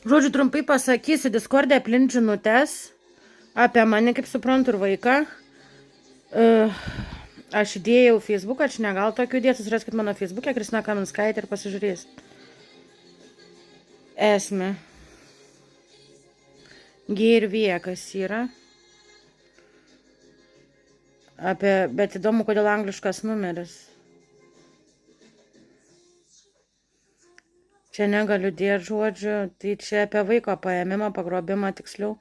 Žodžiu, trumpai pasakysiu, Discord'e aplink žinutės apie mane, kaip suprantu, ir vaiką. Aš įdėjau Facebooką, aš negal tokių įdėti, susiraskit mano Facebook'e, Kristina Kaminskaitė ir pasižiūrės. Esmė. G ir V, kas yra. Bet įdomu, kodėl angliškas numeris. Čia negaliu dėti žodžių, tai čia apie vaiko paėmimą, pagrobimą tiksliau.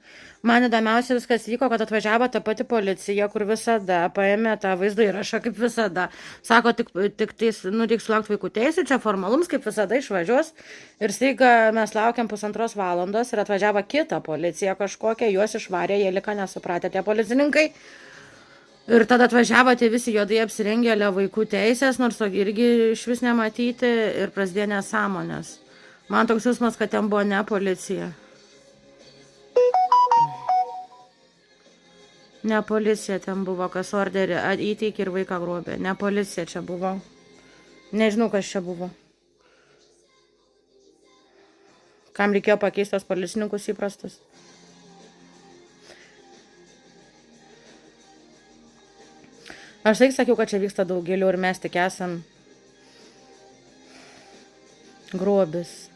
Man įdomiausia viskas vyko, kad atvažiavo ta pati policija, kur visada paėmė tą vaizdo įrašą kaip visada. Sako, tik tais, reikia sulaukti vaikų teisų, čia formalums kaip visada išvažiuos. Ir staiga mes laukiam 1,5 valandos ir atvažiavo kita policija kažkokia, juos išvarė, jie lika nesupratę tie policininkai. Ir tada atvažiavo tie visi juodai apsirengėlė vaikų teisės, nors irgi iš vis nematyti ir prasidėjo nesąmonės. Man toks jausmas, kad ten buvo ne policija. Ne policija ten buvo, kas orderį įteikė ir vaiką grobė. Ne policija čia buvo. Nežinau, kas čia buvo. Kam reikėjo pakeisti tos policininkus įprastus? Aš taip sakiau, kad čia vyksta daug giliau ir mes tik esam grobis.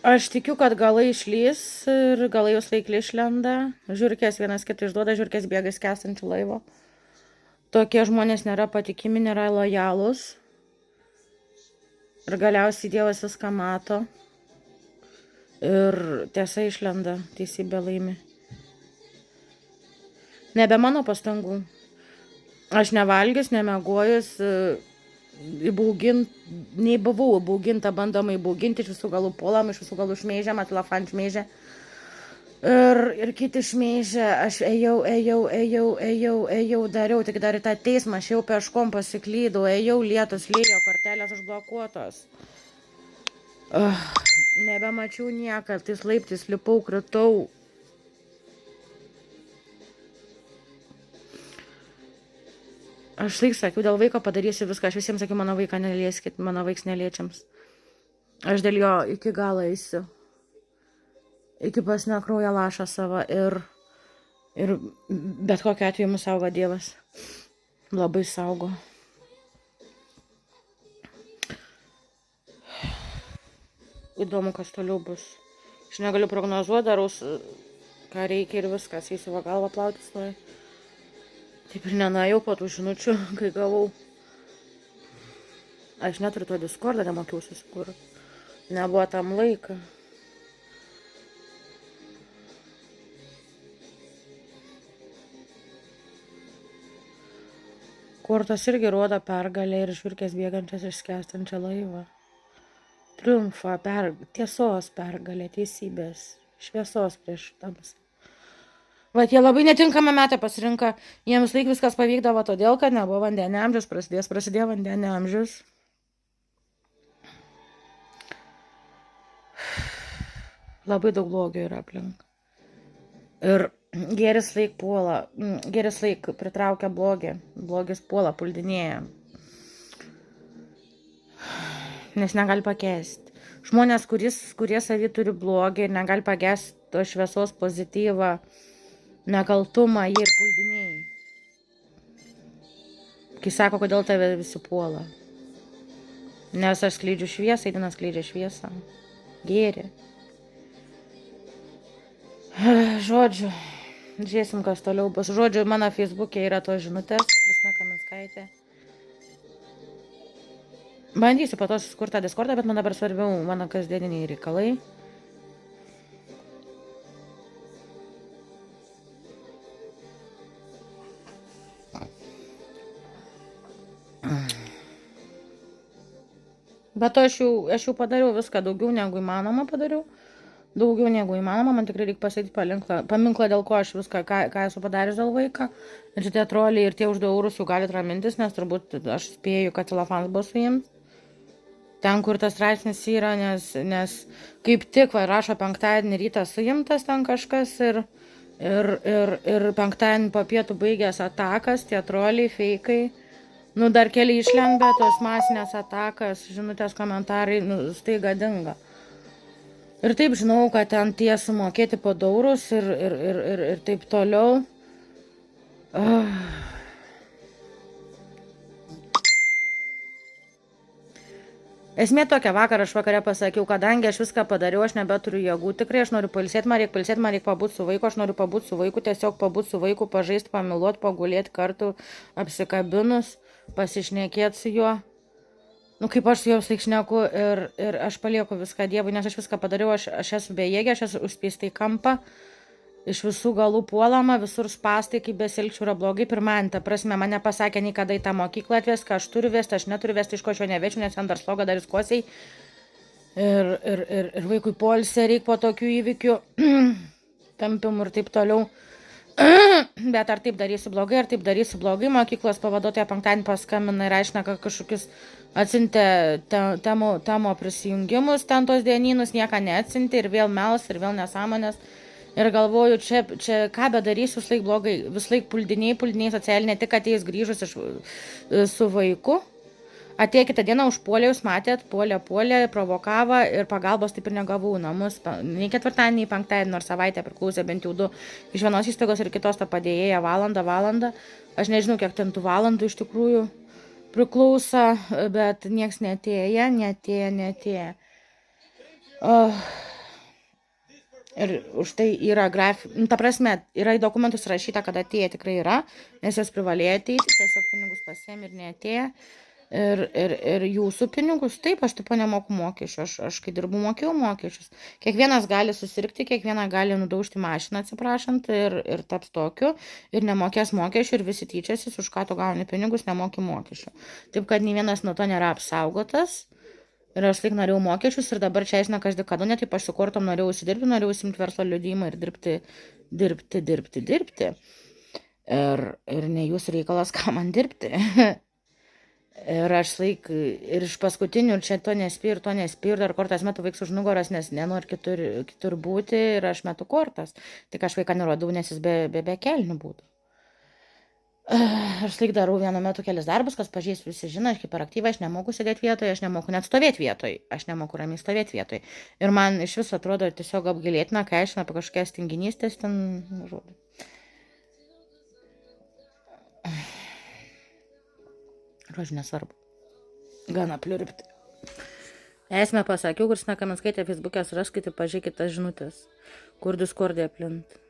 Aš tikiu, kad galai išlys ir galai jūs laikli išlenda. Žiurkės vienas kitą išduoda, žiurkės bėga skęstančių laivo. Tokie žmonės nėra patikimi, nėra lojalūs. Ir galiausiai Dievas viską mato. Ir tiesa išlenda, teisybė laimi. Nebe mano pastangų. Aš nevalgęs, nemegojus, nei buvau įbauginta, bandoma įbauginti, iš visų galų puolam, iš visų galų šmeižė, Matilafan šmeižė. Ir kiti šmeižė, aš ėjau, dariau, tik dar į tą teismą, aš jau peškom pasiklydau, ėjau, lietus lėjo, kortelės užblokuotos. Nebemačiau nieką, tais laiptais lipau, kritau. Aš taip sakiau, dėl vaiko padarysiu viską, aš visiems sakiau, mano vaiką nelieskit, mano vaiks neliečiams. Aš dėl jo iki galo eisiu. Iki pasnio kraujo lašą savo ir bet kokiu atveju mus saugo Dievas. Labai saugo. Įdomu, kas toliau bus. Aš negaliu prognozuoti, darau, ką reikia ir viskas, eisiu va galvą plautis tuoj. Taip ir nenuėjau po tų žinučių, kai gavau. Aš neturiu to Discordą, nemokiau susikūrti. Nebuvo tam laiką. Kortos irgi rodo pergalę ir žiurkės bėgančias iš skęstančią laivą. Triumfą, tiesos pergalę, teisybės, šviesos prieš tamsą. Vat jie labai netinkamą metą pasirinka, jiems laik viskas pavykdavo todėl, kad nebuvo vandenio amžius, prasidėjo vandenio amžius. Labai daug blogio yra aplink. Ir gėris laik puola, gėris laik pritraukia blogį, blogis puola, puldinėja. Nes negali pakęsti. Žmonės, kurie savy turi blogį ir negali pakęsti to šviesos pozityvą, nekaltumą, jie ir puldinėjai. Kai sako, kodėl tave visi puola. Nes aš skleidžiu šviesą, Eidinas skleidžia šviesą. Gėrį. Žodžiu, žiūrėsim, kas toliau bus. Žodžiu, mano Facebook'e yra tos žinutės, Kristina Kaminskaitė. Bandysiu po to susikurti tą Discordą, bet man dabar svarbiau mano kasdieniniai reikalai. Bet aš jau padariau viską, daugiau negu įmanoma padariau. Daugiau negu įmanoma, man tikrai reikia pasakyti paminklą, dėl ko aš viską, ką esu padaręs dėl vaiką. Ir šitie troliai ir tie už 2 eurus jau galit ramintis, nes turbūt aš spėju, kad Tilafans bus su jiems. Ten, kur tas straipsnis yra, nes kaip tik rašo penktadienį rytą suimtas ten kažkas ir penktadienį po pietų baigęs atakas, tie troliai, feikai. Nu, dar keli išlenda, tos masinės atakas, žinutės, komentarai, nu, staiga dinga. Ir taip žinau, kad ten tie sumokėti padaurus ir taip toliau. Esmė tokia, vakar aš vakare pasakiau, kadangi aš viską padariau, aš nebeturiu jėgų, tikrai aš noriu pailsėti, man reikia pabūti su vaiku, aš noriu pabūti su vaiku, tiesiog pabūti su vaiku, pažaisti, pamiluoti, pagulėti kartu, apsikabinus, pasišnekėti su juo. Nu, kaip aš su juo visai šneku ir aš palieku viską Dievui, nes aš viską padariau, aš esu bejėgė, aš esu užspįsta į kampą, iš visų galų puolama, visur spastai, kaip besielgčiau yra blogai. Pirmąjį, ta prasme, mane pasakė, nei kada į tą mokyklą atves, ką aš turiu vesti, aš neturiu vesti, iš ko aš jo nevečiu, nes ten dar sloga, dar jis kosiai. Ir vaikui poilsė reikia po tokių įvykių, tampimų ir taip toliau. Bet ar taip darysiu blogai, mokyklos pavaduotoja penktadienį paskambina ir aiškina, kad kažkokius atsintė temo prisijungimus, ten tos dienynus, nieką neatsintė ir vėl melas, ir vėl nesąmonės. Ir galvoju, čia ką bedarysiu, vis laik blogai, vis laik puldiniai socialiniai, tik ateis grįžus su vaiku. Atėjo kitą dieną užpuolė, jūs matėt, puolė, provokavo ir pagalbos taip ir negavau namus. Nei ketvirtadienį, nei penktadienį, nors savaitę priklausė bent jau 2 iš vienos įstaigos ir kitos tą padėjėja valandą. Aš nežinau, kiek ten tų valandų iš tikrųjų priklauso, bet nieks netėjo. Ir už tai yra ta prasme, yra į dokumentus rašyta, kad atėję tikrai yra, nes jos privalėjo ateiti, tiesiog pinigus pasiėmė ir neatėjo. Ir jūsų pinigus, taip, aš taip nemoku mokesčių, aš kai dirbu mokėjau mokesčius. Kiekvienas gali susirgti, kiekvieną gali nudaužti mašiną, atsiprašant, ir taps tokiu, ir nemokės mokesčių, ir visi tyčiasis, už ką tu gauni pinigus, nemoki mokesčių. Taip, kad nei vienas nuo to nėra apsaugotas. Ir aš laik norėjau mokesčius ir dabar čia eisna kažkai kada, ne taip aš su kortom norėjau įsidirbti, norėjau įsimti verslo liudijimą ir dirbti. Ir ne jūs reikalas, ką man dirbti. Ir aš laik, ir iš paskutinių, ir čia to nespėjau, dar kortas metu vaiks už nugaros, nes nenoriu kitur būti, ir aš metu kortas. Tik aš vaiką nerodau, nes jis be kelnių būtų. Aš laik darau vienu metu kelis darbus, kas pažįs visi žino, aš hiperaktyva, aš nemoku sėdėti vietoje, aš nemoku net stovėti vietoje, aš nemoku ramiai stovėti vietoje. Ir man iš viso atrodo tiesiog apgailėtina, kai aiškina apie kažkokias tinginystės ten, žodžiu. Žodžiu, nesvarbu. Gana pliurpti. Esmę pasakiau, Kristina Kaminskaitė Facebook'e suraskite, pažiūrėkite tas žinutės, kur Discord'e aplint.